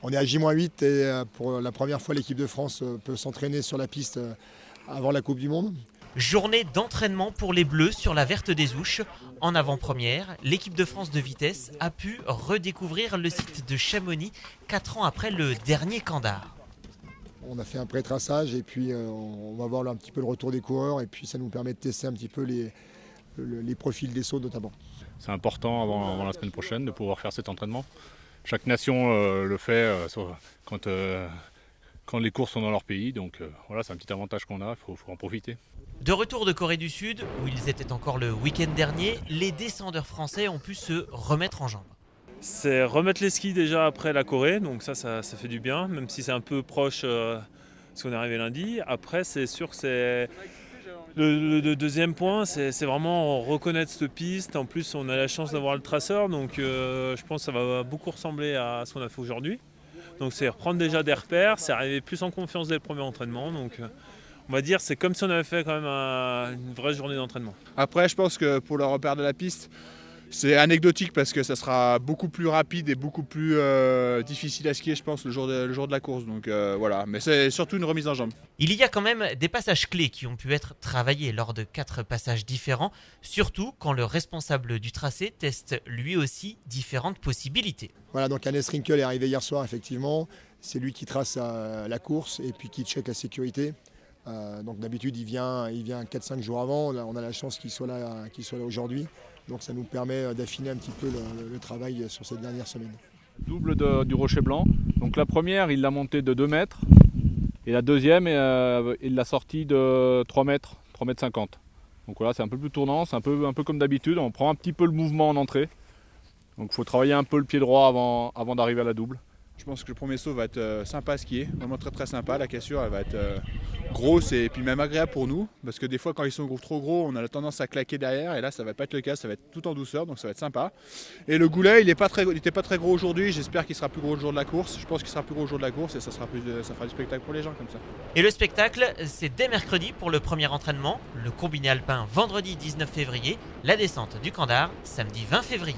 On est à J-8 et pour la première fois, l'équipe de France peut s'entraîner sur la piste avant la Coupe du Monde. Journée d'entraînement pour les Bleus sur la Verte des Ouches. En avant-première, l'équipe de France de vitesse a pu redécouvrir le site de Chamonix 4 ans après le dernier Kandar. On a fait un pré-traçage et puis on va voir un petit peu le retour des coureurs et puis ça nous permet de tester un petit peu les profils des sauts notamment. C'est important avant la semaine prochaine de pouvoir faire cet entraînement. Chaque nation le fait quand les courses sont dans leur pays, donc voilà, c'est un petit avantage qu'on a, il faut en profiter. De retour de Corée du Sud, où ils étaient encore le week-end dernier, les descendeurs français ont pu se remettre en jambes. C'est remettre les skis déjà après la Corée, donc ça fait du bien, même si c'est un peu proche parce qu'on est arrivé lundi. Après, c'est sûr que c'est le deuxième point, c'est vraiment reconnaître cette piste. En plus, on a la chance d'avoir le traceur, donc je pense que ça va beaucoup ressembler à ce qu'on a fait aujourd'hui. Donc c'est reprendre déjà des repères, c'est arriver plus en confiance dès le premier entraînement. Donc on va dire c'est comme si on avait fait quand même une vraie journée d'entraînement. Après, je pense que pour le repère de la piste, c'est anecdotique parce que ça sera beaucoup plus rapide et beaucoup plus difficile à skier, je pense, le jour de la course. Donc voilà, mais c'est surtout une remise en jambe. Il y a quand même des passages clés qui ont pu être travaillés lors de 4 passages différents, surtout quand le responsable du tracé teste lui aussi différentes possibilités. Voilà, donc Hannes Rinkel est arrivé hier soir effectivement. C'est lui qui trace la course et puis qui check la sécurité. Donc d'habitude il vient 4-5 jours avant. Là, on a la chance qu'il soit là aujourd'hui. Donc ça nous permet d'affiner un petit peu le travail sur cette dernière semaine. Double du Rocher Blanc. Donc la première, il l'a montée de 2 mètres. Et la deuxième, il l'a sortie de 3 mètres, 3 mètres 50. Donc voilà, c'est un peu plus tournant, c'est un peu comme d'habitude. On prend un petit peu le mouvement en entrée. Donc il faut travailler un peu le pied droit avant d'arriver à la double. Je pense que le premier saut va être sympa à skier, vraiment très très sympa. La cassure elle va être grosse et puis même agréable pour nous parce que des fois quand ils sont trop gros on a la tendance à claquer derrière et là ça va pas être le cas, ça va être tout en douceur donc ça va être sympa. Et le goulet il n'était pas très gros aujourd'hui, j'espère qu'il sera plus gros le jour de la course. Je pense qu'il sera plus gros le jour de la course et ça fera du spectacle pour les gens comme ça. Et le spectacle, c'est dès mercredi pour le premier entraînement, le combiné alpin vendredi 19 février, la descente du Kandar samedi 20 février.